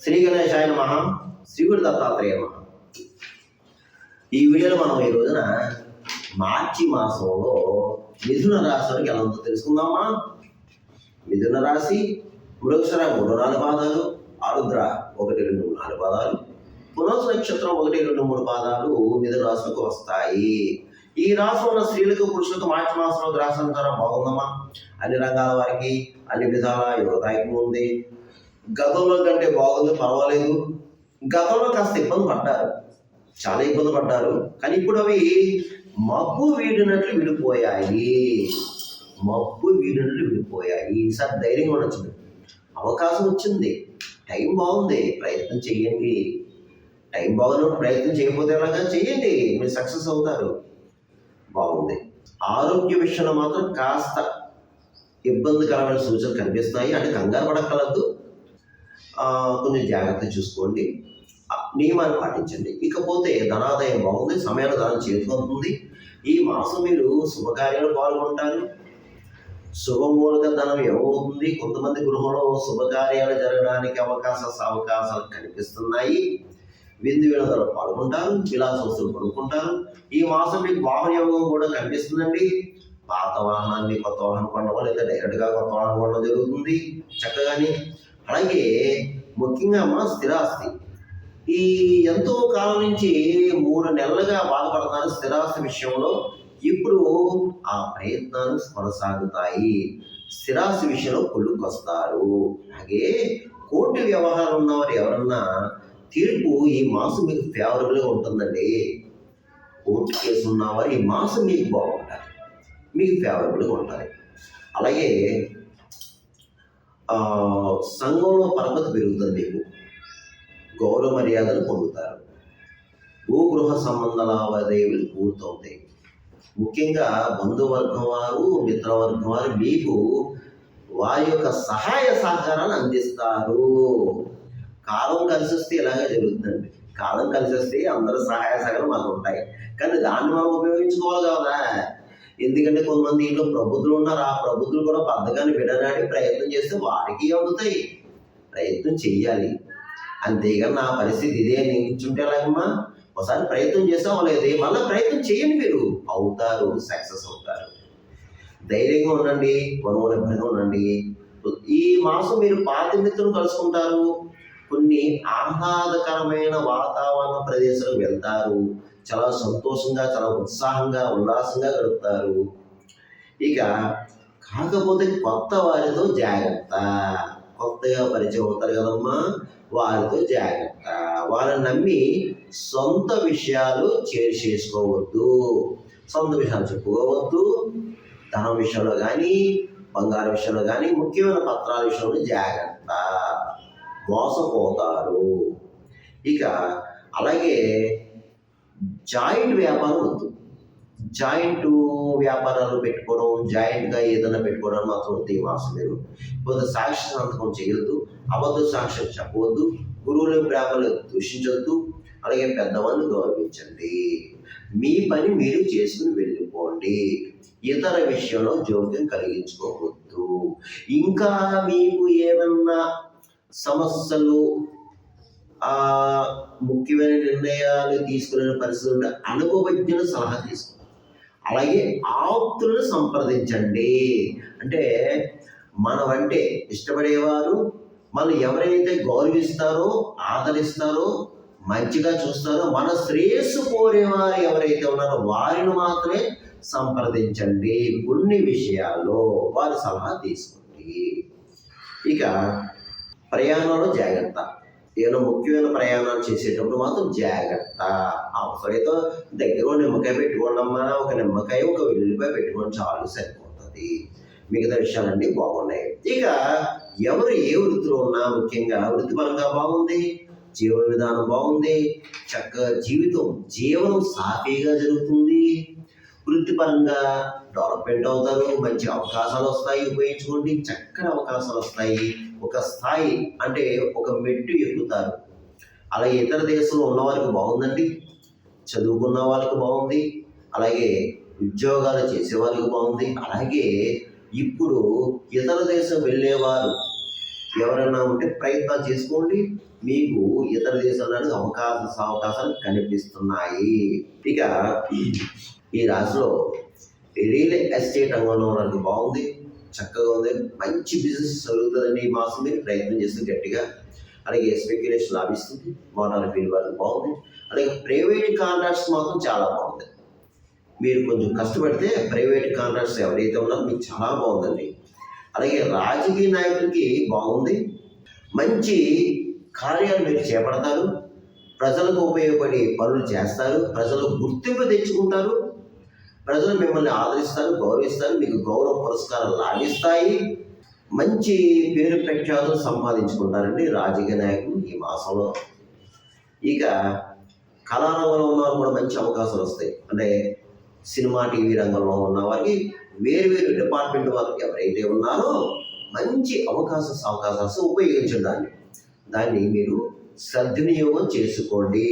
శ్రీ గణేశాయ నమః. శ్రీగురు దత్తాత్రేయ నమః. ఈ వీడియోలో మనం ఈ రోజున మార్చి మాసంలో మిథున రాశి వారికి ఎలా ఉందో తెలుసుకుందామా. మిథున రాశి మృగశిర 3-4 పాదాలు, ఆరుద్ర 1-2-3-4 పాదాలు, పునర్వసు నక్షత్రం 1-2-3 పాదాలు మిథున రాశికి వస్తాయి. ఈ రాశి ఉన్న స్త్రీలకు పురుషులకు మార్చి మాసంలో గ్రహ సంచారం బాగుందమ్మా. అన్ని రంగాల వారికి అన్ని విధాల యోగదాయకం ఉంది. గతంలో కంటే బాగుంది, పర్వాలేదు. గతంలో కాస్త ఇబ్బంది పడ్డారు, చాలా ఇబ్బంది పడ్డారు. కానీ ఇప్పుడు అవి మబ్బు వీడినట్లు విడిపోయాయి. ఈసారి ధైర్యంగా ఉండొచ్చు. అవకాశం వచ్చింది, టైం బాగుంది, ప్రయత్నం చెయ్యండి. టైం బాగున్నప్పుడు ప్రయత్నం చేయకపోతే ఎలాగా, చెయ్యండి, మీరు సక్సెస్ అవుతారు. బాగుంది. ఆరోగ్య విషయంలో మాత్రం కాస్త ఇబ్బందికరమైన సూచనలు కనిపిస్తాయి. అంటే కంగారు పడక్కలద్దు, కొంచెం జాగ్రత్త చూసుకోండి, నియమాలు పాటించండి. ఇకపోతే ధనాదాయం బాగుంది, సమయాన్ని ధనం చేరుకుంటుంది. ఈ మాసం మీరు శుభకార్యాలు పాల్గొంటారు. శుభమూలక ధనం ఏమవుతుంది. కొంతమంది గృహంలో శుభకార్యాలు జరగడానికి అవకాశాలు కనిపిస్తున్నాయి. విందు వినోదాలు పాల్గొంటారు, విలాస వస్తువులు కొనుక్కుంటారు. ఈ మాసం మీకు వాహన యోగం కూడా కనిపిస్తుందండి. పాత వాహనాన్ని కొత్త వాహనం కొనడం, లేదా డైరెక్ట్గా కొత్త వాహనం కొనడం జరుగుతుంది చక్కగాని. అలాగే ముఖ్యంగా స్థిరాస్తి, ఈ ఎంతో కాలం నుంచి 3 నెలలుగా బాధపడుతున్నారు స్థిరాస్తి విషయంలో. ఇప్పుడు ఆ ప్రయత్నాలు కొనసాగుతాయి. స్థిరాస్తి విషయంలో కొలుకొస్తారు. అలాగే కోర్టు వ్యవహారం ఉన్నవారు ఎవరన్నా తీర్పు ఈ మాసం మీకు ఫేవరబుల్గా ఉంటుందండి. కోర్టు కేసు ఉన్నవారు ఈ మాసం మీకు బాగుంటారు, మీకు ఫేవరబుల్గా ఉంటారు. అలాగే సంఘంలో పరపతి పెరుగుతుంది, మీకు గౌరవ మర్యాదలు పొందుతారు. భూగృహ సంబంధ లావాదేవీలు పూర్తవుతాయి. ముఖ్యంగా బంధువర్గం వారు, మిత్రవర్గం వారు మీకు వారి యొక్క సహాయ సహకారాలు అందిస్తారు. కాలం కలిసి వస్తే ఇలాగే జరుగుతుందండి. కాలం కలిసి వస్తే అందరూ సహాయ సహకారం మాకు ఉంటాయి. కానీ దాన్ని మనం ఉపయోగించుకోవాలి కదా. ఎందుకంటే కొంతమంది ఇంట్లో ప్రబుద్ధులు ఉన్నారు. ఆ ప్రబుద్ధులు కూడా బద్ధకాన్ని విడనాడి ప్రయత్నం చేస్తే వారికి అందుతాయి. ప్రయత్నం చెయ్యాలి, అంతేగాని నా పరిస్థితి ఇదే నించుంటే ఎలాగమ్మా. ఒకసారి ప్రయత్నం చేసాం లేదు, మళ్ళీ ప్రయత్నం చేయండి, మీరు అవుతారు, సక్సెస్ అవుతారు. ధైర్యంగా ఉండండి, మనోనిబ్బరంగా ఉండండి. ఈ మాసం మీరు పాత మిత్రులు కలుసుకుంటారు. కొన్ని ఆహ్లాదకరమైన వాతావరణ ప్రదేశాలకు వెళ్తారు. చాలా సంతోషంగా, చాలా ఉత్సాహంగా, ఉల్లాసంగా గడుపుతారు. ఇక కాకపోతే కొత్త వారితో జాగ్రత్త. కొత్తగా పరిచయం అవుతారు కదమ్మా, వారితో జాగ్రత్త. వాళ్ళని నమ్మి సొంత విషయాలు చేసుకోవద్దు, సొంత విషయాలు చెప్పుకోవద్దు. ధనం విషయంలో కానీ, బంగారం విషయంలో కానీ, ముఖ్యమైన పత్రాల విషయంలో జాగ్రత్త, మోసపోతారు. ఇక అలాగే జాయింట్ వ్యాపారం వద్దు. జాయింట్ వ్యాపారాలు పెట్టుకోవడం, జాయింట్గా ఏదైనా పెట్టుకోవడం మాత్రం వద్దు. ఈ మాసం మీరు కొంత సాక్షి సంతకం చేయొద్దు, అబద్ధ సాక్ష్యం చెప్పవద్దు, గురువుల బ్రాహ్మణులు దూషించొద్దు. అలాగే పెద్దవాళ్ళని గౌరవించండి. మీ పని మీరు చేసుకుని వెళ్ళిపోండి. ఇతర విషయంలో జోక్యం కలిగించుకోవద్దు. ఇంకా మీకు ఏమన్నా సమస్యలు, ముఖ్యమైన నిర్ణయాలు తీసుకునే పరిస్థితులు అనుభవజ్ఞుల సలహా తీసుకోండి. అలాగే ఆప్తులను సంప్రదించండి. అంటే మనమంటే ఇష్టపడేవారు, మనం ఎవరైతే గౌరవిస్తారో, ఆదరిస్తారో, మంచిగా చూస్తారో, మన శ్రేయస్సు కోరేవారు ఎవరైతే ఉన్నారో వారిని మాత్రమే సంప్రదించండి. కొన్ని విషయాల్లో వారి సలహా తీసుకోండి. ఇక ప్రయాణంలో జాగ్రత్త. ఏదైనా ముఖ్యమైన ప్రయాణాలు చేసేటప్పుడు మాత్రం జాగ్రత్త. అవసరమైతే దగ్గర నిమ్మకాయ పెట్టుకోండమ్మా. ఒక నిమ్మకాయ, ఒక వెల్లుల్లిపాయ పెట్టుకోండి, చాలు, సరిపోతుంది. మిగతా విషయాలన్నీ బాగున్నాయి. ఇక ఎవరు ఏ వృత్తిలో ఉన్నా, ముఖ్యంగా వృత్తిపరంగా బాగుంది, జీవన విధానం బాగుంది, చక్కగా జీవనం సాఫీగా జరుగుతుంది. వృత్తిపరంగా డెవలప్మెంట్ అవుతారు, మంచి అవకాశాలు వస్తాయి, ఉపయోగించుకోండి. చక్కని అవకాశాలు వస్తాయి. ఒక స్థాయి అంటే ఒక మెట్టు ఎక్కుతారు. అలాగే ఇతర దేశంలో ఉన్న వారికి బాగుందండి, చదువుకున్న వాళ్ళకి బాగుంది, అలాగే ఉద్యోగాలు చేసే వాళ్ళకి బాగుంది. అలాగే ఇప్పుడు ఇతర దేశం వెళ్ళేవారు ఎవరైనా ఉంటే ప్రయత్నం చేసుకోండి. మీకు ఇతర దేశాలకు అవకాశాలు కనిపిస్తున్నాయి. ఇక ఈ రాశిలో రియల్ ఎస్టేట్ రంగంలో ఉన్నది బాగుంది, చక్కగా ఉంది, మంచి బిజినెస్ జరుగుతుందండి ఈ మాసం. మీరు ప్రయత్నం చేస్తే గట్టిగా. అలాగే స్పెక్యులేషన్ లాభిస్తుంది, మోటార్ ఫీల్డ్ వరకు బాగుంది. అలాగే ప్రైవేట్ కాంట్రాక్ట్స్ మాత్రం చాలా బాగుంది. మీరు కొంచెం కష్టపడితే ప్రైవేట్ కాంట్రాక్ట్స్ ఎవరైతే ఉన్నారో మీకు చాలా బాగుందండి. అలాగే రాజకీయ నాయకులకి బాగుంది, మంచి కార్యాలు మీరు చేపడతారు, ప్రజలకు ఉపయోగపడే పనులు చేస్తారు, ప్రజలు గుర్తింపు తెచ్చుకుంటారు, ప్రజలు మిమ్మల్ని ఆదరిస్తారు, గౌరవిస్తారు, మీకు గౌరవ పురస్కారాలు లాభిస్తాయి, మంచి పేరు ప్రఖ్యాతులు సంపాదించుకుంటారండి రాజకీయ నాయకులు ఈ మాసంలో. ఇక కళారంగంలో ఉన్నవారు కూడా మంచి అవకాశాలు వస్తాయి. అంటే సినిమా టీవీ రంగంలో ఉన్న వారికి, వేరు డిపార్ట్మెంట్ వారికి ఎవరైతే ఉన్నారో మంచి అవకాశాలు ఉపయోగించండి. దాన్ని మీరు సద్వినియోగం చేసుకోండి.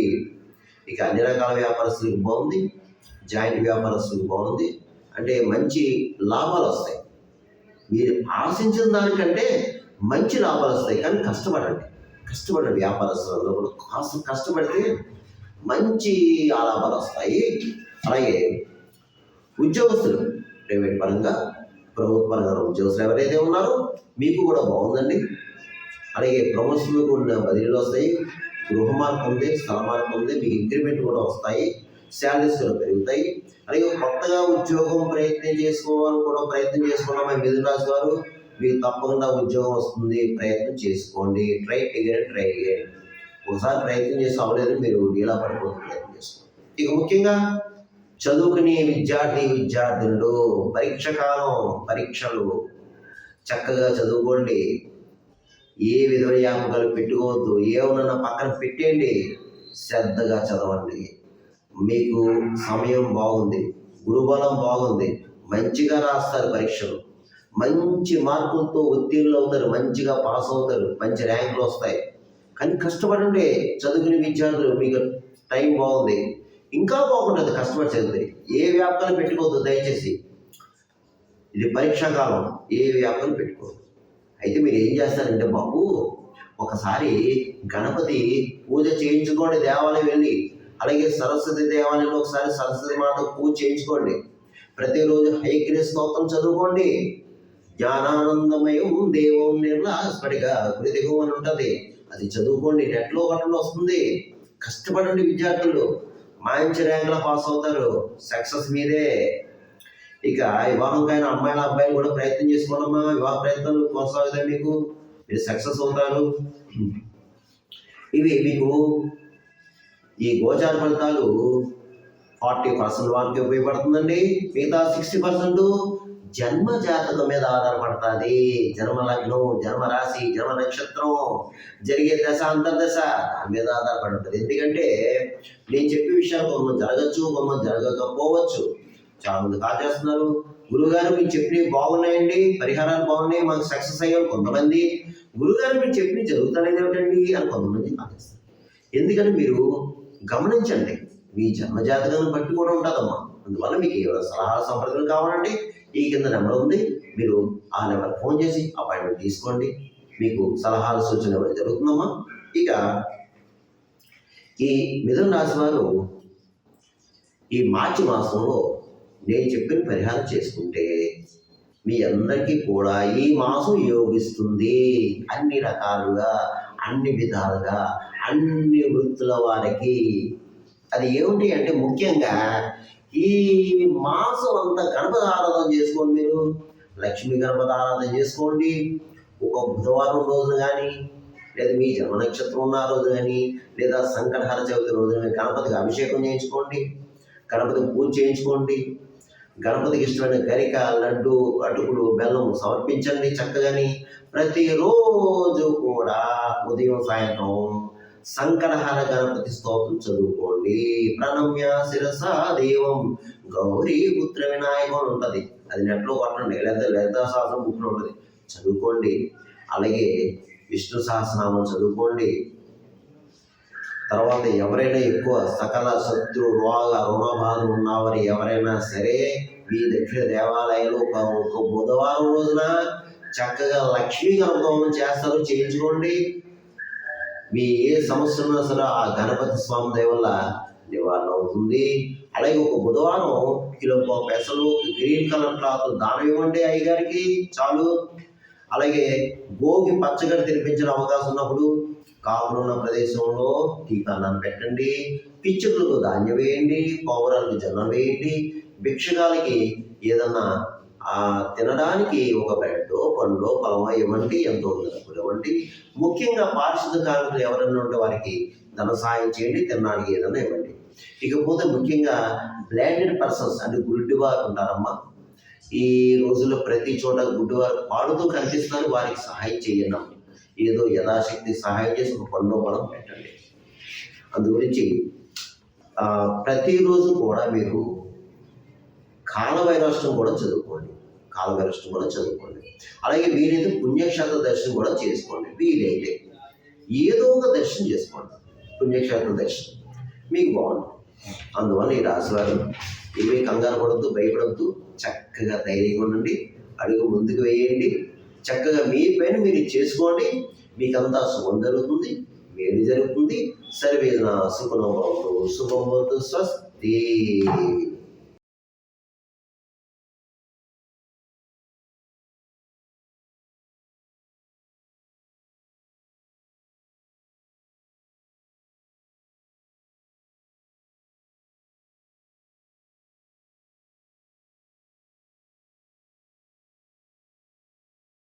ఇక అన్ని రకాల వ్యాపారస్తులకు బాగుంది, జాయింట్ వ్యాపారస్తులకు బాగుంది. అంటే మంచి లాభాలు వస్తాయి. మీరు ఆశించిన దానికంటే మంచి లాభాలు వస్తాయి. కానీ కష్టపడండి వ్యాపారస్తులలో కూడా కాస్త కష్టపడితే మంచి లాభాలు వస్తాయి. అలాగే ఉద్యోగస్తులు ప్రైవేట్ పరంగా, ప్రభుత్వ పరంగా ఉద్యోగస్తులు ఎవరైతే ఉన్నారో మీకు కూడా బాగుందండి. అలాగే ప్రమోషన్లు కూడా బదిలీలు వస్తాయి, గృహ మార్పు ఉంది, స్థల మార్పు ఉంది, మీకు ఇంక్రిమెంట్ కూడా వస్తాయి, శాలరీస్ కూడా పెరుగుతాయి. అలాగే కొత్తగా ఉద్యోగం ప్రయత్నం చేసుకున్నామని మిథున రాశి వారు, మీకు తప్పకుండా ఉద్యోగం వస్తుంది, ప్రయత్నం చేసుకోండి. Try again. ఒకసారి ప్రయత్నం చేసి అవ్వలేదు, మీరు డీలా పడిపోతే ప్రయత్నం చేసుకోండి. ఇక ముఖ్యంగా చదువుకునే విద్యార్థులు పరీక్ష కాలం, పరీక్షలు చక్కగా చదువుకోండి. ఏ విధమైన జ్ఞాపకాలు పెట్టుకోవద్దు, ఏమన్నా పక్కన పెట్టేయండి, శ్రద్ధగా చదవండి. మీకు సమయం బాగుంది, గురుబలం బాగుంది, మంచిగా రాస్తారు పరీక్షలు, మంచి మార్కులతో ఉత్తీర్ణులు అవుతారు, మంచిగా పాస్ అవుతారు, మంచి ర్యాంకులు వస్తాయి. కానీ కష్టపడండి చదువుకునే విద్యార్థులు, మీకు టైం బాగుంది, ఇంకా బాగుంటుంది కష్టపడి చదివితే. ఏ వ్యాపకాలు పెట్టుకోవద్దు దయచేసి, ఇది పరీక్షాకాలం, ఏ వ్యాపకాలు పెట్టుకోవద్దు. అయితే మీరు ఏం చేస్తారంటే బాబు, ఒకసారి గణపతి పూజ చేయించుకోండి దేవాలయం వెళ్ళి. అలాగే సరస్వతి దేవాలయంలో ఒకసారి సరస్వతి మాత పూజ చేయించుకోండి. ప్రతిరోజు హైగ్రీవ స్తోత్రం చదువుకోండి. జ్ఞానానందమయం దేవం నిర్మలాస్ఫటిగా కృతికం అని ఉంటుంది, అది చదువుకోండి. నెట్లో గట్టలో వస్తుంది. కష్టపడండి విద్యార్థులు, మంచి ర్యాంకులో పాస్ అవుతారు, సక్సెస్ మీదే. ఇక వివాహంకైనా అబ్బాయిలు కూడా ప్రయత్నం చేసుకోండమ్మా. వివాహ ప్రయత్నాలు కొనసాగుతాయి, మీరు సక్సెస్ అవుతారు. ఇవి మీకు ఈ గోచార ఫలితాలు 40% వారికి ఉపయోగపడుతుందండి. మిగతా 60% జన్మ జాతకం మీద ఆధారపడుతుంది. జన్మ లగ్నం, జన్మ రాశి, జన్మ నక్షత్రం, జరిగే దశ, అంతర్దశ దాని మీద ఆధారపడి ఉంటుంది. ఎందుకంటే నేను చెప్పే విషయాలు కొంతమంది జరగచ్చు, కొంతమంది జరగకపోవచ్చు. చాలా మంది కాల్ చేస్తున్నారు, గురువుగారు మీరు చెప్పినవి బాగున్నాయండి, పరిహారాలు బాగున్నాయి, మాకు సక్సెస్ అయ్యారు. కొంతమంది గురువుగారు మీరు చెప్పినవి జరుగుతానేది ఏమిటండి అని కొంతమంది కాల్ చేస్తారు. ఎందుకంటే మీరు గమనించండి, మీ జన్మజాతకాన్ని బట్టి కూడా ఉంటుందమ్మా. అందువల్ల మీకు ఏమైనా సలహాల సంప్రదింపులు కావాలంటే ఈ కింద నెంబర్ ఉంది, మీరు ఆ నెంబర్ ఫోన్ చేసి అపాయింట్మెంట్ తీసుకోండి, మీకు సలహాలు సూచన ఇవ్వడం జరుగుతుందమ్మా. ఇక ఈ మిథున రాశి వారు ఈ మార్చి మాసంలో నేను చెప్పిన పరిహారం చేసుకుంటే మీ అందరికీ కూడా ఈ మాసం యోగిస్తుంది. అన్ని రకాలుగా, అన్ని విధాలుగా, అన్ని వృత్తుల వారికి. అది ఏమిటి అంటే ముఖ్యంగా ఈ మాసం అంతా గణపతి ఆరాధన చేసుకోండి. మీరు లక్ష్మీ గణపతి ఆరాధన చేసుకోండి. ఒక బుధవారం రోజున కానీ, లేదా మీ జన్మ నక్షత్రం ఉన్న రోజు కానీ, లేదా సంకటహర చవితి రోజున గణపతికి అభిషేకం చేయించుకోండి, గణపతికి పూజ చేయించుకోండి. గణపతికి ఇష్టమైన గరిక, లడ్డు, అటుకులు, బెల్లం సమర్పించండి చక్కగాని. ప్రతిరోజు కూడా ఉదయం సాయంత్రం సంకటహర గణపతి స్తోత్రం చదువుకోండి. ప్రణమ్య శిరసా దేవం గౌరీ పుత్ర వినాయకం అని ఉంటుంది, అది నెట్లో కొట్టండి, లేదా లలితా సహస్రం బుక్లో ఉంటుంది, చదువుకోండి. అలాగే విష్ణు సహస్రనామం చదువుకోండి. తర్వాత ఎవరైనా ఎక్కువ సకల శత్రు రోగ రుణబాధలు ఉన్నవారు ఎవరైనా సరే, మీ దక్షిణ దేవాలయంలో ఒక బుధవారం రోజున చక్కగా లక్ష్మీ గణపతి చేస్తారు, చేయించుకోండి. మీ ఏ సమస్య ఉన్నా సరే ఆ గణపతి స్వామి దయ వల్ల నివారణ అవుతుంది. అలాగే ఒక బుధవారం కిలో పెసలు గ్రీన్ కలర్ క్లాత్ దానం ఇవ్వండి అయ్యగారికి, చాలు. అలాగే గోగి పచ్చగడ్డి తినిపించిన అవకాశం ఉన్నప్పుడు కాపులున్న ప్రదేశంలో టీకాన్నాన్ని పెట్టండి. పిచ్చుకలకు ధాన్యం వేయండి, పౌరాలకు జొన్న వేయండి. భిక్షగాలకి ఏదన్నా తినడానికి ఒక బ్రెడ్డో పండ్లో పొలమో ఇవ్వండి, ఎంతో డబ్బులు ఇవ్వండి. ముఖ్యంగా పారిశుద్ధ కార్మికులు ఎవరైనా ఉంటే వారికి ధన సహాయం చేయండి, తినడానికి ఏదైనా ఇవ్వండి. ఇకపోతే ముఖ్యంగా బ్లైండెడ్ పర్సన్స్ అంటే గుడ్డివారు ఉంటారమ్మా. ఈ రోజుల్లో ప్రతి చోట గుడ్డివారు పాడుతూ కనిపిస్తున్నారు, వారికి సహాయం చేయండి. ఏదో యథాశక్తి సహాయం చేసి ఒక పండో పొలం పెట్టండి. అందు గురించి ప్రతిరోజు కూడా మీరు కాలభైరవాష్టం కూడా చదువుకోండి. అలాగే వీలైతే పుణ్యక్షేత్ర దర్శనం కూడా చేసుకోండి. వీలైతే ఏదో ఒక దర్శనం చేసుకోండి, పుణ్యక్షేత్ర దర్శనం మీకు బాగుంటుంది. అందువల్ల ఈ రాశివారు ఏమీ కంగారు పడద్దు, భయపడద్దు, చక్కగా ధైర్యంగా ఉండండి, అడుగు ముందుకు వేయండి. చక్కగా మీ పైన మీరు చేసుకోండి, మీకంతా శుభం జరుగుతుంది, మేలు జరుగుతుంది. సర్వేదన సుఖనోభవంతు, శుభం భవతు, స్వస్తి.